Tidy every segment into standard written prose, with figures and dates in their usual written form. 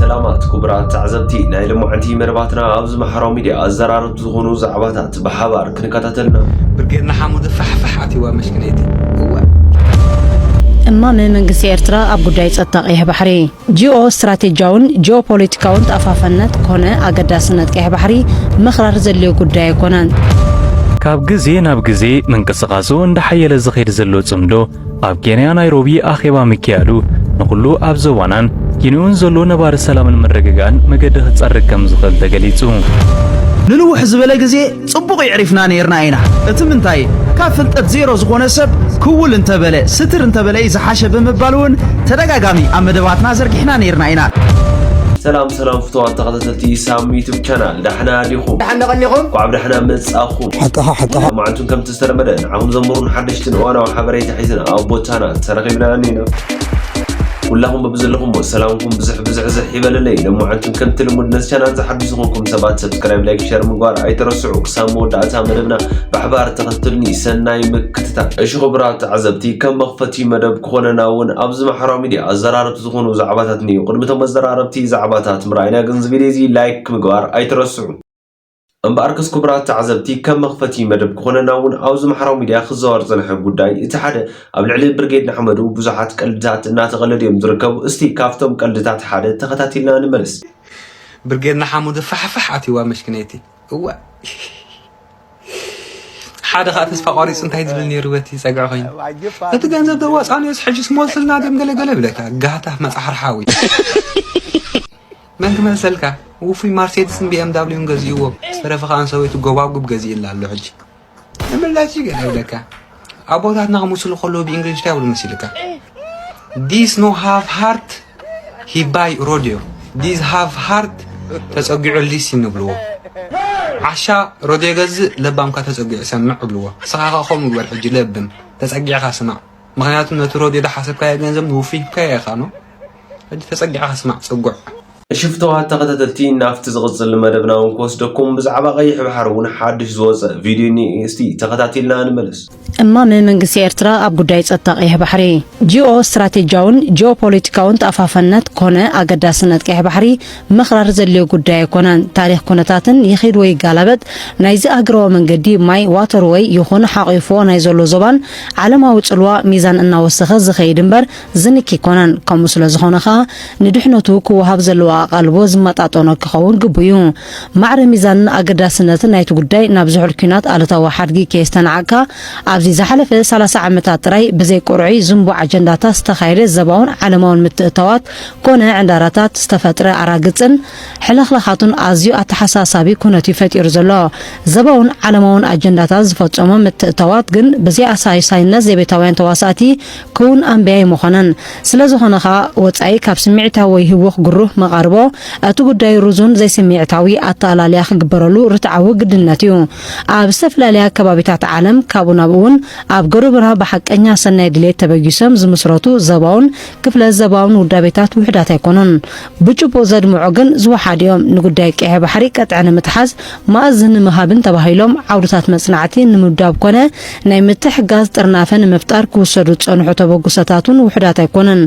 سلامات كبرات تعزبتي نايل معنتي مرباتنا أبز محرام ميديا أزرار تزغنو زعباتات بحبار كنكاتاتلنا برقينا حامود فحفحاتي ومشكلتي هو እማ መንግስቲ ኤርትራ ኣብ ጉዳይ ጸጥታ ቀይሕ ባሕሪ ጂኦ ስትራቴጂያውን ጂኦፖለቲካውን ተኣፋፈነት ኮነ ኣገዳስነት ቀይሕ ባሕሪ ምኽራር ዘልዮ ጉዳይ ኣይኮነን ካብ ግዜ ናብ ግዜ መንቀሳቐሱ እንዳሓየለ ዝኸይድ ዘሎ ጽምዶ ኣብ ኬንያ ናይሮቢ ኣኼባ ምክያዱ ንኹሉ ኣብ ዘዋናን ኬንያውን ዘሎ ነባር ሰላምን መረጋጋን መገዲ ክጸርግ ከም ዝኽእል ተገሊጹ ንልውሕ ዝበለ ግዜ ጽቡቕ ይዕሪፍና ነርና ኢና እቲ ምንታይ ካብ ፍልጠት ዜሮ ዝኾነ ሰብ ክውል እንተበለ ስትር እንተበለ ዝሓሸ ብምባልውን ተደጋጋሚ ኣብ መደባትና ዘርጊሕና ነርና ኢና سلام فتوات تغطتلتي سام يوتيوب channel دحنا ديخم وعب دحنا متصاخم حقها ما انتم كم تسترمدن عم زمرون حدشتن وانا وحبريت حيزنا ابوتانا ترغيبنا عنينا كلهم ببزلهم والسلامكم بزح يبل لي لما انتم كم تلمود ناس channel تحدثكم سبات سبسكرايب لايك شير مغوار اي ترسعوا كسامو داتا مدبنا بحبار تغطلني سناي مكتتا اش خبرات عزبتي كم مخفتي مدب كوننا ون ابز محرام ميديا الزرارب تزغونو زعباتاتني وقدمتهم الزراربتي زعباتات مراينا غنز فيديوزي لايك مغوار اي ترسعوا أركز كبرات تعزبتي كم مخفتي مدب كونا ناون أوز محراو ميديا خزار زنح قداي اتحاد قبل علي برقيد نحمدو بزحات قلدات النات غلد يمزركب استي كافتم قلدات حادة تغتاتي لنا نمرس برقيد نحمد فحفحاتي ومشكنيتي هو حدا خاتس فقاريس انت هيدزبلني روتي ساقعين نتقنزب دواس أنا يسحجي سموصل نادم قلق لك قاعته مسحر حاوي من كمان سلكا وفي مرسيدس بي ام دبليو غزيوه صرفه خان سويتو غواغوب غزي لالو حج نملاجي قال لك ابوታት نغمسلو خلو بانجلش تاول مسلكا this no have heart he buy rodeo this have heart تسقعوا لي سينبلو عشا rodeo غز لبامكا تسقع سمع بلو صخا خو مغبر حج لبم تسقعها سمع مغنياتو نترودي ده حسب كاي غنزم وفي كاي خانو تسقعها سمع صقع شفتوها تغتتلتي نافت زغزل مدبنا ونكوسدكم بزعبا قيح بحرون حادش زوز فيديوني استي تغتاتيلنا نملس እማ መንግስቲ ኤርትራ ኣብ ጉዳይ ጸጥታ ቀይሕ ባሕሪ ጂኦ ስትራቴጂያውን ጂኦፖለቲካውን ተኣፋፈነት ኮነ ኣገዳስነት ቀይሕ ባሕሪ ምኽራር ዘልዮ ጉዳይ ኣይኮነን ታሪኽ ኩነታትን ይኺድ ወይ ጋላበት ናይዚ ኣገራዊ መንገዲ ማይ ዋተር ወይ ይኹን ሓቂፎ ናይ ዘሎ ዞባን ዓለማዊ ጽልዋ ሚዛን እናወሰኸ ዝኸይድ እምበር ዝንኪ ኮነን ከምኡ ስለ ዝኾነ ኸ ንድሕነቱ ክወሃብ ዘለዎ ኣቓልቦ ዝመጣጠኖ ክኸውን ግቡዩ ማዕረ ሚዛን ኣገዳስነትን ናይቲ ጉዳይ ናብ ዝሑል ኩናት ኣለታዊ ሓድጊ ከየስተናዓካ ኣብዚ ዝሓለፈ 30 ዓመታት ጥራይ ብዘይ ቁርዒ ዝንቡ ኣጀንዳታት ዝተኻየደ ዘባውን ዓለማውን ምትእታዋት ኮነ ዕንዳራታት ዝተፈጥረ ኣራግፅን ሕለኽለኻቱን ኣዝዩ ኣተሓሳሳቢ ኩነት ይፈጢሩ ዘሎ ዘባውን ዓለማውን ኣጀንዳታት ዝፈጸሙ ምትእታዋት ግን ብዘይ ኣሳይሳይነት ዘይቤታውያን ተዋሳእቲ ክውን ኣንበያይ ምኾነን ስለ ዝኾነ ኸ ወጻኢ ካብ ስምዒታዊ ህውኽ ግሩህ መቓርቦ እቲ ጉዳይ ሩዙን ዘይስምዒታዊ ኣተኣላልያ ክግበረሉ ርትዓዊ ግድነት እዩ ኣብ ዝተፈላለያ ከባቢታት ዓለም ካብኡ ናብኡን ኣብ ገሩብና በሐቀኛ ሰናይ ድሌት ተበጊሶም ዝምስረቱ ዘባውን ክፍለ ዘባውን ውዳቤታት ውሕዳት ኣይኮኑን ብጭቦ ዘድምዑ ግን ዝወሓድዮም ንጉዳይ ቀይሕ ባሕሪ ቀጥዕነ ምትሓዝ ማእዝን ምሃብን ተባሂሎም ዓውድታት መጽናዕቲ ንምዳብ ኮነ ናይ ምትሕጋዝ ጥርናፈን ምፍጣር ክውሰዱ ጸንሑ ተበግሶታቱን ውሕዳት ኣይኮኑን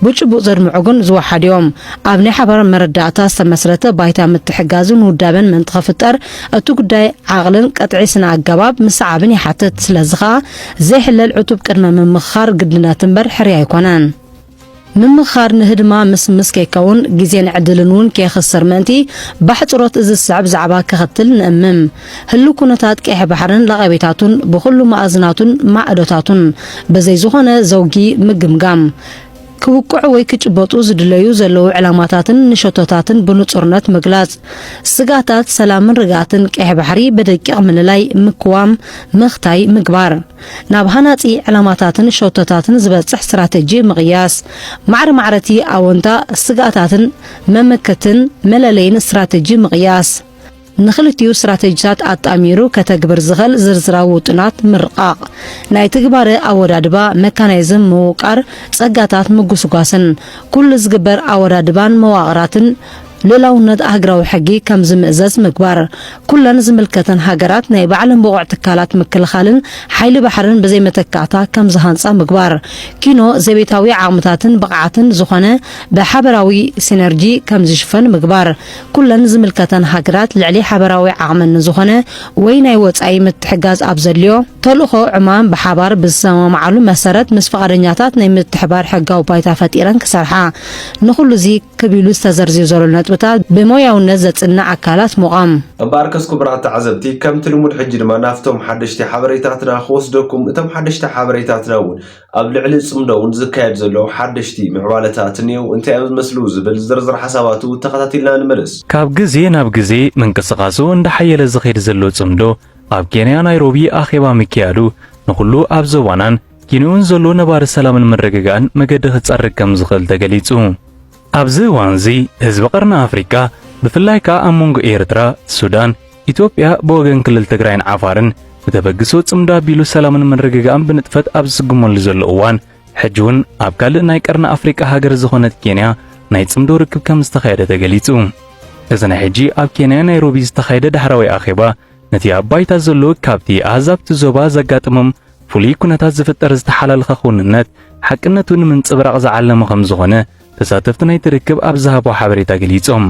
ብጭቦ ዘድምዑ ግን ዝወሓድዮም ኣብ ናይ ሓባር መረዳእታ ዝተመስረተ ባይታ ምትሕጋዝን ውዳበን መንተኸፍጠር እቲ ጉዳይ ዓቕልን ቀጥዒ ስነ ኣገባብ ምስዓብን ይሓትት ስለዝኻ ዘይሕለል ዕቱብ ቅድመ ምምኻር ግድነት እምበር ሕርያ ኣይኮነን ምምኻር ንህድማ ምስ ከይከውን ግዜን ዕድልን እውን ከይኽስር ምእንቲ ባሕፅሮት እዚ ዝስዕብ ዛዕባ ክኽትል ንእምም ህሉ ኩነታት ቀይሕ ባሕርን ለቐቤታቱን ብኹሉ ማእዝናቱን ማዕዶታቱን በዘይ ዝኾነ ዘውጊ ምግምጋም ክውቅዑ ወይ ክጭበጡ ዝድለዩ ዘለዉ ዕላማታትን ንሸቶታትን ብንጹርነት ምግላጽ ስጋታት ሰላምን ርጋትን ቀይሕ ባሕሪ በደቂቕ ምልላይ ምክዋም ምኽታይ ምግባር ናብ ሃናጺ ዕላማታትን ሸቶታትን ዝበጽሕ ስትራቴጂ ምቕያስ ማዕረቲ ኣወንታ ስጋታትን መመከትን መለለይን ስትራቴጂ ምቕያስ ንኽልቲዩ ስትራቴጂታት ኣጣሚሩ ከተግብር ዝኽእል ዝርዝራዊ ውጥናት ምርቃቕ ናይ ትግባረ ኣወዳድባ መካናይዝም ምውቃር ጸጋታት ምጉስጓስን ኩሉ ዝግበር ኣወዳድባን መዋቕራትን ልዕላውነት አህግራዊ ሕጊ ከም ዝምእዘዝ ምግባር ኩለን ዝምልከተን ሃገራት ናይ ባዕለን ብቑዕ ትካላት ምክልኻልን ሓይሊ ባሕርን ብዘይ መተካእታ ከም ዝሃንፃ ምግባር ኪኖ ዘቤታዊ ዓቕምታትን ብቕዓትን ዝኾነ ብሓበራዊ ሲነርጂ ከም ዝሽፈን ምግባር ኩለን ዝምልከተን ሃገራት ልዕሊ ሓበራዊ ዓቕምን ዝኾነ ወይ ናይ ወፃኢ ምትሕጋዝ ኣብ ዘልዮ ተልእኾ ዕማም ብሓባር ብዝሰማምዓሉ መሰረት ምስ ፈቃደኛታት ናይ ምትሕባር ሕጋዊ ባይታ ፈጢረን ክሰርሓ ንኹሉ እዚ ክቢሉ ዝተዘርዝዩ ዘሎ ነጥብታት ብሞያውነት ዘጽንዕ ኣካላት ሙቓም እምበኣርከስ ክቡራት ተዓዘብቲ ከምቲ ልሙድ ሕጂ ድማ ናፍቶም ሓደሽቲ ሓበሬታትና ክወስደኩም እቶም ሓደሽቲ ሓበሬታትና እውን ኣብ ልዕሊ ጽምዶ እውን ዝካየድ ዘሎ ሓደሽቲ ምዕባለታት እኒው እንታይ ኣብ ዝመስሉ ዝብል ዝርዝር ሓሳባቱ ተኸታቲልና ንመለስ ካብ ግዜ ናብ ግዜ ምንቅስቓሱ እንዳሓየለ ዝኸይድ ዘሎ ጽምዶ ኣብ ኬንያ ናይሮቢ ኣኼባ ምክያዱ ንኹሉ ኣብ ዘዋናን ኪንውን ዘሎ ነባር ሰላምን መረጋጋእን መገዲ ክጸርግ ከም ዝኽእል ተገሊጹ ኣብዚ እዋን እዚ ህዝቢ ቀርኒ ኣፍሪካ ብፍላይ ከዓ ኣብ መንጎ ኤርትራ፣ ሱዳን፣ ኢትዮጵያ ብወገን ክልል ትግራይን ዓፋርን ብተበግሶ ጽምዶ ኣቢሉ ሰላምን መረጋጋእን ብንጥፈት ኣብ ዝስግመሉ ዘሎ እዋን ሕጂ እውን ኣብ ካልእ ናይ ቀርኒ ኣፍሪካ ሃገር ዝኾነት ኬንያ ናይ ጽምዶ ርክብ ከም ዝተኻየደ ተገሊጹ እዚ ናይ ሕጂ ኣብ ኬንያ ናይሮቢ ዝተኻየደ ዳሕራዊ ኣኼባ ነቲ ኣብ ባይታ ዘሎ ካብቲ ኣህዛብቲ ዞባ ዘጋጥሞም ፍሉይ ኩነታት ዝፍጠር ዝተሓላለኸ ኹንነት ሓቅነቱ ንምንጽብራቕ ዝዓለመ ከም ዝኾነ ተሳተፍቲ ናይቲ ርክብ ኣብ ዝሃቦ ሓበሬታ ገሊጾም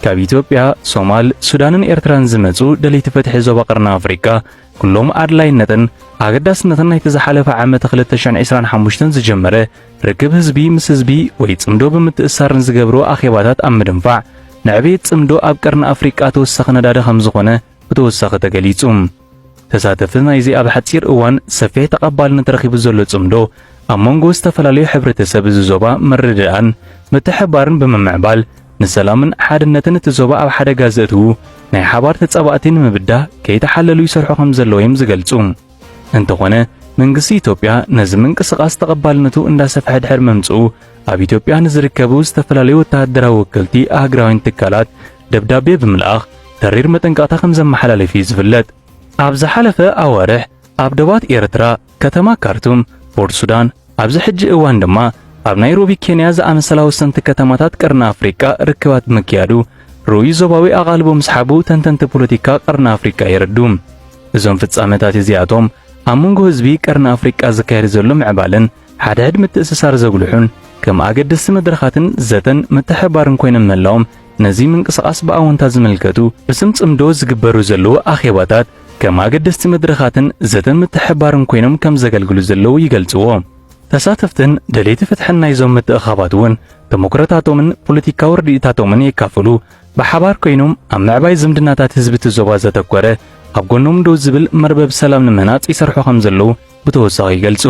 ካብ ኢትዮጵያ፣ ሶማል፣ ሱዳንን ኤርትራን ዝመጹ ደለይቲ ፍትሒ ዞባ ቀርኒ ኣፍሪካ ኩሎም ኣድላይነትን ኣገዳስነትን ናይቲ ዝሓለፈ ዓመት 2025 ዝጀመረ ርክብ ህዝቢ ምስ ህዝቢ ወይ ጽምዶ ብምትእሳርን ዝገብሮ ኣኼባታት ኣብ ምድንፋዕ ንዕብየት ጽምዶ ኣብ ቀርኒ ኣፍሪካ ተወሳኺ ነዳዲ ከም ዝኾነ ብተወሳኺ ተገሊጹ ተሳተፍቲ ናይዚ ኣብ ሓጺር እዋን ሰፊሕ ተቐባልነት ረኺቡ ዘሎ ጽምዶ ኣብ መንጎ ዝተፈላለዩ ሕብረተሰብ ዝዞባ መረዳእን ምትሕብባርን ብምምዕባል ንሰላምን ሓድነትን እቲ ዞባ ኣብ ሓደጋ ዘእትዉ ናይ ሓባር ተጻባእቲ ንምብዳህ ከይተሓለሉ ይሰርሑ ከም ዘለዎም ዝገልጹ እንተኾነ መንግስቲ ኢትዮጵያ ነዚ ምንቅስቓስ ተቐባልነቱ እንዳሰፍሐ ድሕሪ መምጽኡ ኣብ ኢትዮጵያ ንዝርከቡ ዝተፈላለዩ ወተሃደራዊ ወከልቲ ኣህጉራውያን ትካላት ደብዳቤ ብምልኣኽ ተሪር መጠንቀቕታ ከም ዘመሓላለፊ ዝፍለጥ ኣብ ዝሓለፈ ኣዋርሕ ኣብ ደባት ኤርትራ ከተማ ካርቱም ፖርት ሱዳን ኣብዚ ሕጂ እዋን ድማ ኣብ ናይሮቢ ኬንያ ዝኣመሰላ ወሰንቲ ከተማታት ቀርኒ ኣፍሪካ ርክባት ምክያዱ ርኡይ ዞባዊ ኣቓልቦ ምስሓቡ ተንተንቲ ፖለቲካ ቀርኒ ኣፍሪካ የረዱ እዞም ፍጻመታት እዚኣቶም ኣብ መንጎ ህዝቢ ቀርኒ ኣፍሪካ ዝካየድ ዘሎ ምዕባልን ሓድሕድ ምትእስሳር ዘጉልሑን ከም ኣገደስቲ መድረኻትን ዘተን ምትሕብባርን ኮይኖም ምህላዎም ነዚ ምንቅስቓስ ብኣወንታ ዝምልከቱ ብስም ጽምዶ ዝግበሩ ዘለዉ ኣኼባታት ከም ኣገደስቲ መድረኻትን ዘተን ምትሕብባርን ኮይኖም ከም ዘገልግሉ ዘለዉ ይገልጽዎ ተሳተፍትን ደለይቲ ፍትሕን ናይዞም ምትእኻባት እውን ተሞክሮታቶምን ፖለቲካዊ ርድኢታቶምን የካፍሉ ብሓባር ኮይኖም ኣብ ምዕባይ ዝምድናታት ህዝቢ ትዞባ ዘተኮረ ኣብ ጎኖም ደው ዝብል መርበብ ሰላም ንምህናጽ ይሰርሑ ከም ዘለዉ ብተወሳኺ ይገልጹ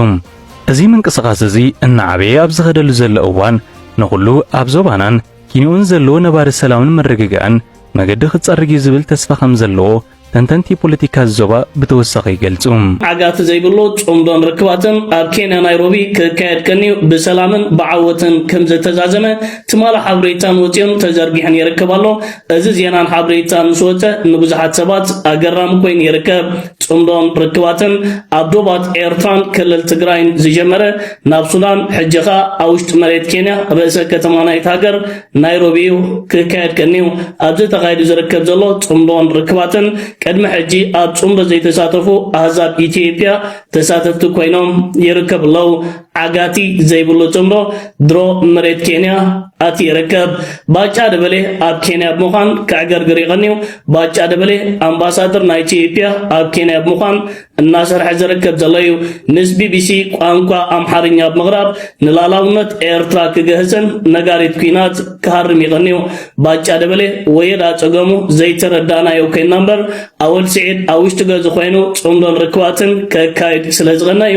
እዚ ምንቅስቓስ እዚ እናዓበየ ኣብ ዝኸደሉ ዘሎ እዋን ንኹሉ ኣብ ዞባናን ኪንውን ዘለዎ ነባሪ ሰላምን መረጋጋእን መገዲ ክጸርግ ዝብል ተስፋ ከም ዘለዎ ተንተንቲ ፖለቲካ ዞባ ብተወሳኺ ይገልጹ ዓጋት ዘይብሉ ጽምዶን ርክባትን ኣብ ኬንያ ናይሮቢ ክካየድ ከኒ ብሰላምን ብዓወትን ከም ዝተዛዘመ ትማላ ሓበሬታን ወፂኦም ተዘርጊሐን ይርከባሎ እዚ ዜናን ሓበሬታን ስወፀ ንብዙሓት ሰባት ኣገራሚ ኮይኑ ይርከብ ጽምዶን ርክባትን ኣብ ዶባት ኤርትራን ክልል ትግራይን ዝጀመረ ናብ ሱዳን ሕጂኻ ኣብ ውሽጢ መሬት ኬንያ ርእሰ ከተማ ናይቲ ሃገር ናይሮቢ ክካየድ ከኒ ኣብዚ ተኻይዱ ዝርከብ ዘሎ ጽምዶን ርክባትን ቅድሚ ሕጂ ኣብ ጽምዶ ዘይተሳተፉ ኣህዛብ ኢትዮጵያ ተሳተፍቲ ኮይኖም ይርከብለው ዓጋቲ ዘይብሉ ጽምዶ ድሮ መሬት ኬንያ ኣቲ ይርከብ ባጫ ደበሌ ኣብ ኬንያ ብምዃን ክዕገርግር ይቐኒዩ ባጫ ደበሌ ኣምባሳደር ናይ ኢትዮጵያ ኣብ ኬንያ ብምዃን እናሰርሐ ዝርከብ ዘሎ እዩ ምስ ቢቢሲ ቋንቋ ኣምሓርኛ ብምቕራብ ንላላውነት ኤርትራ ክገህፅን ነጋሪት ኩናት ክሃርም ይቐኒዩ ባጫ ደበሌ ወየዳ ፀገሙ ዘይተረዳናዮ ኮይና እምበር ኣወል ስዒድ ኣብ ውሽጢ ገዙ ኮይኑ ጽምዶን ርክባትን ከካይድ ስለ ዝቐናዩ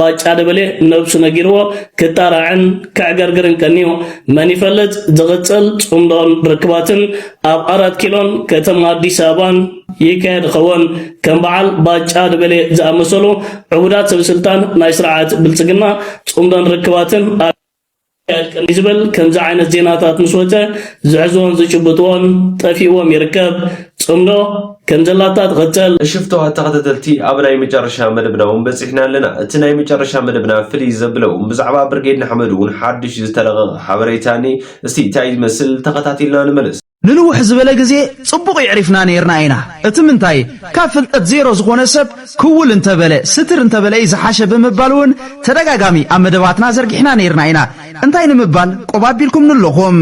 ባጫ ደበሌ ነብሱ ነጊርዎ ክጣራዕን ክዕገርግርን ቀኒዩ መን ይፈልጥ ዝቕፅል ጽምዶን ርክባትን ኣብ 4 ኪሎን ከተማ ኣዲስ ኣበባን ይካየድ ኸውን ከም በዓል ባጫ ደበሌ ዝኣመሰሉ ዕቡዳት ሰበስልጣን ናይ ስርዓት ብልጽግና ጽምዶን ርክባትን ቀኒ ዝብል ከምዚ ዓይነት ዜናታት ምስ ወፀ ዝሕዝዎን ዝጭብጥዎን ጠፊእዎም ይርከብ ጽምዶ ከም ዘላታት ቐፅል ሽፍቶ ተኸታተልቲ ኣብ ናይ መጨረሻ መደብና እውን በፂሕና ኣለና እቲ ናይ መጨረሻ መደብና ፍልይ ዘብለው ብዛዕባ ብርጌድ ንሓመድ እውን ሓድሽ ዝተለቐቐ ሓበሬታኒ እስቲ እንታይ ይመስል ተኸታቲልና ንመለስ ንንውሕ ዝበለ ግዜ ጽቡቕ ይዕሪፍና ነርና ኢና እቲ ምንታይ ካብ ፍልጠት ዜሮ ዝኾነ ሰብ ክውል እንተበለ ስትር እንተበለ ዝሓሸ ብምባልውን ተደጋጋሚ ኣብ መደባትና ዘርጊሕና ነርና ኢና እንታይ ንምባል ቆባቢልኩም ንለኹም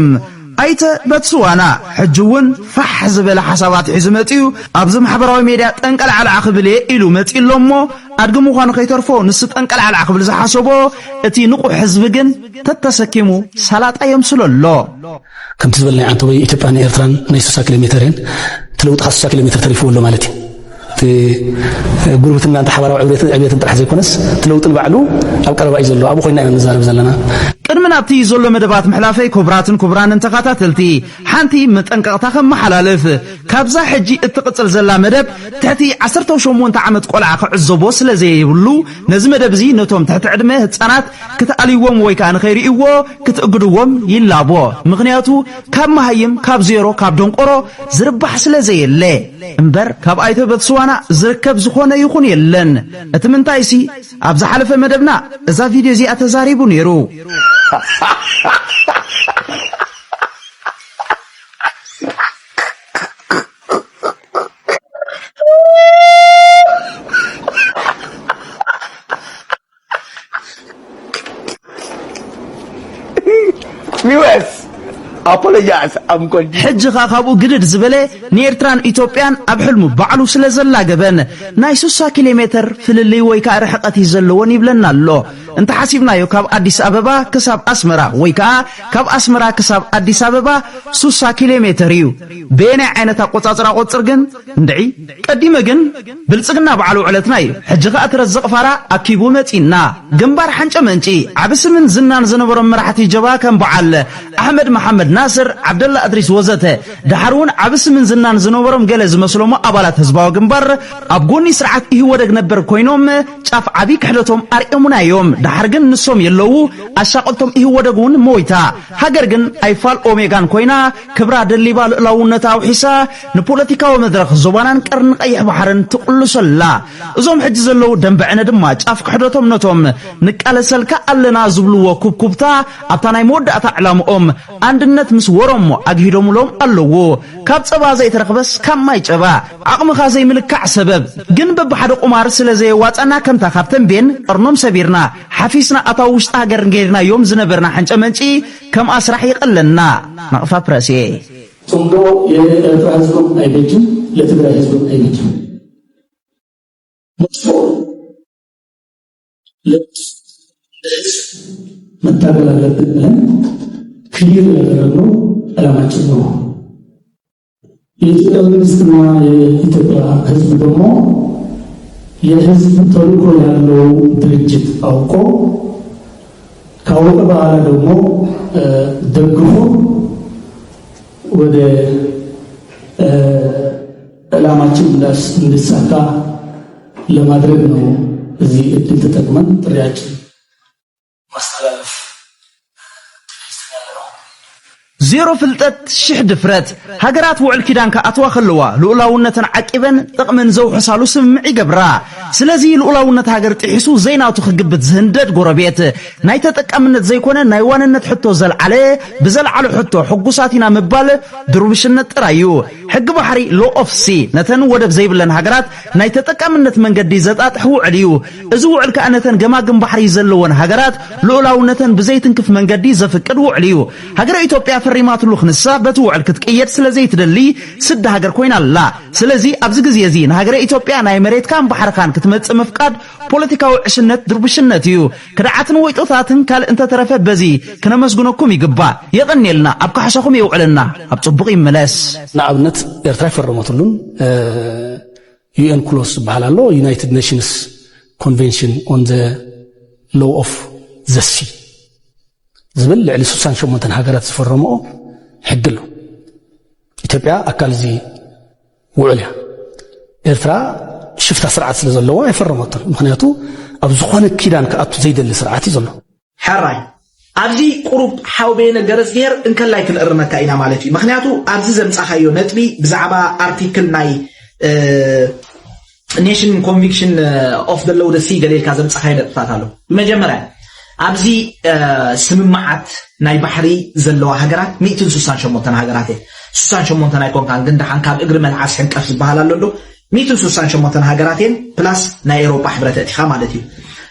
ኣይተ በትስዋና ሕጅውን ፋሕ ዝበለ ሓሳባት ሒዙ መጺኡ ኣብዚ ማሕበራዊ ሚድያ ጠንቀል ዓልዓ ክብል ኢሉ መጺሎሞ ኣድጊ ምዃኑ ከይተርፎ ንስ ጠንቀል ዓልዓ ክብል ዝሓሰቦ እቲ ንቑሕ ህዝቢ ግን ተተሰኪሙ ሰላጣ የምስለሎ ከምቲ ዝበልና አንተ ወይ ኢትዮጵያና ኤርትራን ናይ 60 ኪሎ ሜትርን ትለውጥ 60 ኪሎ ሜትር ተሪፉሎ ማለት እዩ ጉርብትና እንተ ሓባራዊ ዕብየትን ጥራሕ ዘይኮነስ ትለውጥን ባዕሉ ኣብ ቀረባ እዩ ዘሎ ኣብ ኮይና ንዛረብ ዘለና ቅድምና ኣብቲ ዘሎ መደባት ምሕላፈይ ክቡራንን ተኸታተልቲ ሓንቲ መጠንቀቕታ ከመሓላለፍ ካብዛ ሕጂ እትቕፅል ዘላ መደብ ትሕቲ 18 ዓመት ቆልዓ ክዕዘቦ ስለዘይብሉ ነዚ መደብ እዚ ነቶም ትሕቲ ዕድመ ህፃናት ክትኣልይዎም ወይ ከዓ ንኸይርእይዎ ክትእግድዎም ይላቦ ምክንያቱ ካብ መሃይም ካብ ዜሮ ካብ ደንቆሮ ዝርባሕ ስለዘየለ እምበር ካብ ኣይተ በትስዋና ዝርከብ ዝኾነ ይኹን የለን እቲ ምንታይሲ ኣብ ዝሓለፈ መደብና እዛ ቪድዮ እዚኣ ተዛሪቡ ነይሩ viewers apologize I'm going ሕጂ ካብኡ ግድድ ዝበለ ንኤርትራን ኢትዮጵያን ኣብ ሕልሙ ባዕሉ ስለዘላገበን ናይ 60 ኪሎ ሜትር ፍልልይ ወይ ከዓ ርሕቀት ዘለዎን ይብለና ኣሎ እንተ ሓሲብናዮ ካብ አዲስ አበባ ክሳብ አስመራ ወይ ከዓ ካብ አስመራ ክሳብ አዲስ አበባ 60 ኪሎ ሜትር እዩ በየናይ ዓይነት አቆጻጽራ ቆጽር ግን እንደዒ ቀዲመ ግን ብልጽግና በዓሉ ዕለትና እዩ ሕጂ ከዓ ትረዝቕ ፋራ አኪቡ መጺና ግንባር ሓንጨ መንጪ ዓብስምን ዝናን ዝነበሮም መራሕቲ ጀባ ከም በዓል አሕመድ መሐመድ ናስር ዓብደላ አድሪስ ወዘተ ዳሕሩን ዓብስምን ዝናን ዝነበሮም ገለ ዝመስሎሞ አባላት ህዝባዊ ግንባር ኣብ ጎኒ ስርዓት ይወደግ ነበር ኮይኖም ጫፍ ዓቢ ክሕለቶም አርኤሙናዮም ዳሕር ግን ንሶም የለው አሻቀልቶም ይወደጉን ሞይታ ሀገር ግን አይፋል ኦሜጋን ኮይና ክብራ ደሊባ ለላውነታ ውሒሳ ንፖለቲካዊ መድረኽ ዞባናን ቀርን ቀይሕ ባሕርን ትቁልሰላ እዞም ሕጂ ዘለው ደንበዕነ ድማ ጫፍ ክሕለቶም ነቶም ንቃለሰልካ ኣለና ዝብልዎ ኩብኩብታ ኣብታ ናይ መወዳእታ ዕላምኦም አንድነት ምስ ወሮሞ አግሂዶምሎም ኣለዎ ካብ ጸባ ዘይተረኽበስ ካብ ማይ ጸባ ዓቕምኻ ዘይምልካዕ ሰበብ ግን በብሓደ ቁማር ስለዘይዋጸና ከምታ ካብተን ቤን ቀርኖም ሰቢርና حفيسنا أتاوش تاجر غيرنا يوم زنبرنا حنش منشي كم أسرح يقلنا نقفا براسي صندو يتعزم أي بيجي لتبرع حزب أي بيجي مصفور لبس متابع للبنان كبير للرجل على ما تشوفه يتقبل استماع يتبع حزب دمو የህዝብ ተልእኮ ያለው ድርጅት አውቆ ካወቀ በኋላ ደግሞ ደግፎ ወደ ዓላማችን እንድሳካ ለማድረግ ነው እዚህ እድል ተጠቅመን ጥሪያችን ማስተላለፍ زيرو فلتت شح دفرت هجرات وعل كيدان كأتوا خلوا لولاونة عقبن تقمن زو حصالو سمعي جبرا سلازي لولاونة هجرت يحسو زينا وتخجبت زهندت قربيت نايت تكمنت زي كونه نايوان تحطو زل عليه بزل على حطو حقوساتنا مبال دروبشنت رايو حق بحري لو اوف سي نتن ودب زي بلن هجرات نايت تكمنت من قدي زطات حو عليو ازو علك انتن جماجم بحري زلون هجرات لولاونة بزيتن كف من قدي زفقد وعليو هجر إثيوبيا فريمات لخنسا بتوعل كتقيد سلازي تدلي سد هاجر كوينا لا سلازي ابزق زيزين هاجر إثيوبيا ناي مريت كان بحركان كتمت مفقاد بوليتيكاو عشنت دربشنت يو كدعاتن ويطوتاتن كال انت ترفه بزي كنا مسغنكم يغبا يغني لنا ابقى حشاكم يوعلنا ابطبق يملس نعبنت ارتراي فرماتلون UN كلوس بحالالو United Nations Convention on the Law of the Sea زبل على سوسان شو متن هاجرات سفرمو حقله إثيوبيا أكل زي وعليا إرترا شفت سرعة لزلوا يفرمطر مخنياتو أبزخون كيدان كأتو زيد اللي سرعتي زلوا حراي أبزي قرب حاوبين الجرس غير إن كان لايك الأرنة كائنا مالتي مخنياتو أبزي زمت أخيو نتبي بزعبا أرتيكل ناي Nation Conviction of the Law the Sea قليل كازمت أخيو نتفاتالو مجمرة أبزي سممعت ناي بحري زلوا هجرات 168 هجرات 68 يكون كان جند حن كاب إجرم العسحن كفز بهالالو 168 هجراتين بلاس ناي أوروبا حبرت اتخام عادتي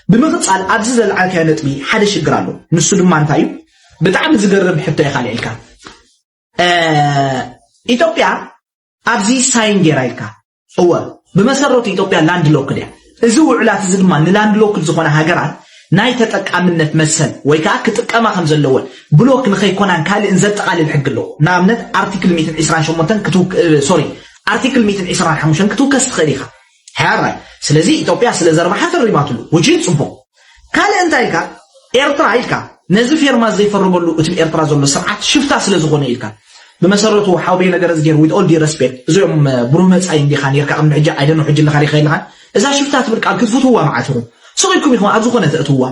بمقص على أبزي العكانة بي حدش يقرأله نسلم عن تايو بتعمل زجرب حتى يخلي الكام إثيوبيا أبزي ساين جرايكا هو بمسرات إثيوبيا لاند لوكل إذا علات زدمان لاند لوكل زخنا هجرات ناي تتقامنت مسل ويكا كتقاما خمز اللول بلوك نخي كونان كالي انزلت قال الحق له نامنت ارتيكل 128 كتو سوري ارتيكل 125 كتو كست خليخه حراي سلازي ايثيوبيا سلازربا حفريماتلو وجين صبو كالي انتايكا ايرترا ايلكا نزف يرما زي فرملو اتم ايرترا زولو سرعات شفتا سلازغونه ايلكا بمسرته حاوبي نجر زغير ويد اول دي ريسبكت زيوم برومص اي دي خان يركا ام حجه ايدن حج لخاري خيلها اذا شفتا تبرق كتفوتوا معاتو سويكم يكون ابزو كونه تاتوا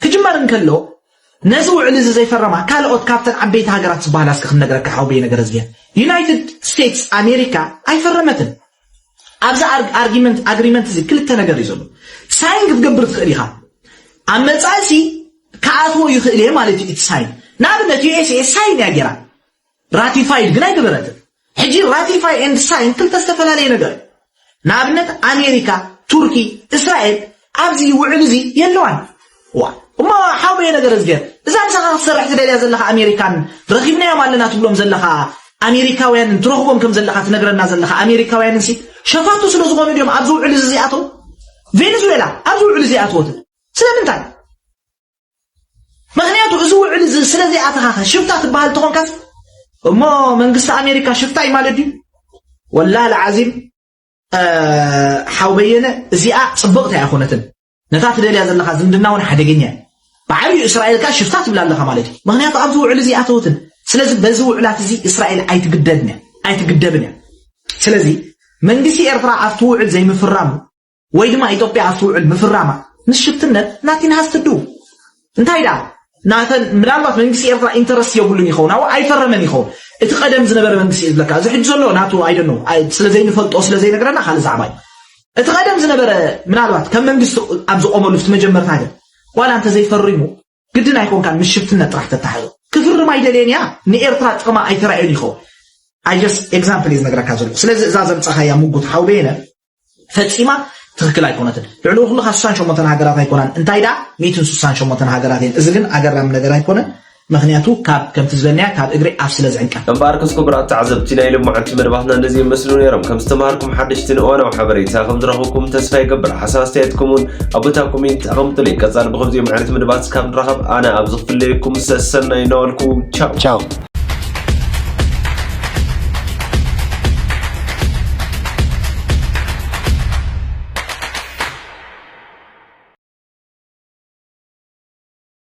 كجمار نكلو نزو علز زي فرما كالوت كابتن عبيت هاجرات صباح لاسك خن نجرك حاوبي نجر زغير يونايتد ستيتس امريكا اي فرمتن ابزا اجريمنت زي كل تنجر يزلو ساين تقبر تخليها امصاسي كاتو يخليه مالتي ساين نابنت يو اس اس ساين ياجرا راتيفايد غنا يقبرت حجي راتيفاي اند ساين كل تستفلالي نجر نابنت امريكا تركي اسرائيل أبزي وعلزي يلوان وما حاوبي نجر زغير إذا مسخ صرحت دليل زلخا أمريكان رغبنا يا مالنا تبلوم زلخا أمريكاويان تروحهم كم زلخا تنجرنا زلخا أمريكاويان سي شفاتو سلوزغو ميديوم أبزو علزي أتو فنزويلا أبزو علزي أتو سلامنتاي مغنياتو أزو علزي سلازي أتها شفتات بحال تكون كاس ما منقصة أمريكا شفتاي مالدي والله العظيم حاوبينا زيا صبغت يا اخونتن نتات دليل زلخا زمدناون حدغنيا بعبي اسرائيل كان شفتات بلا لخا مالتي مغنيات ابزو علزي اتوتن سلازي بزو علات زي اسرائيل ايتقددنا سلازي منغسي ارترا اتوعل زي مفرام ويدما ايثيوبيا اتوعل مفراما نشفتنت ناتين هاستدو انتايدا ناتن ملالات منغسي ارترا انترست يقولني يخون او ايفرمن يخون اتقدم زنبر منغسي لكا زحج زلو ناتو اي دون نو سلازي نفلطو سلازي نغرنا خالص زعباي اتقدم زنبر منالات كم منغسو ابزو قوملو في مجمر تاعي ولا انت زي فريمو قدنا يكون كان مشفتنا طرح تتحيو كفر ما يدلينيا ني ايرترا تقما ايترايل يخو اي جاست اكزامبل از نغرا كازلو سلازي زازم صحيا موغوت حاوبينا فتصيما تخكل ايكونات لعلو كل خاصان شو متن هاجرات ايكونان انتايدا 168 هاجراتين ازغن اجرام ነገር አይኮነ مغنياتو كاب كم تزبنيا كاب اجري افسل زعنكا امباركسكو برات تعذبتنا الى معلت مدباتنا እንደዚህ መስሉን يرم كم استماركم حدشتن وانا وحبريتا كم درخكم تسفاي قبل حساسيتكم ابوتا كومنت اقمط لي قصال بخبزي معلت مدبات كم درخب انا ابزق لكم سسنا ينولكم تشاو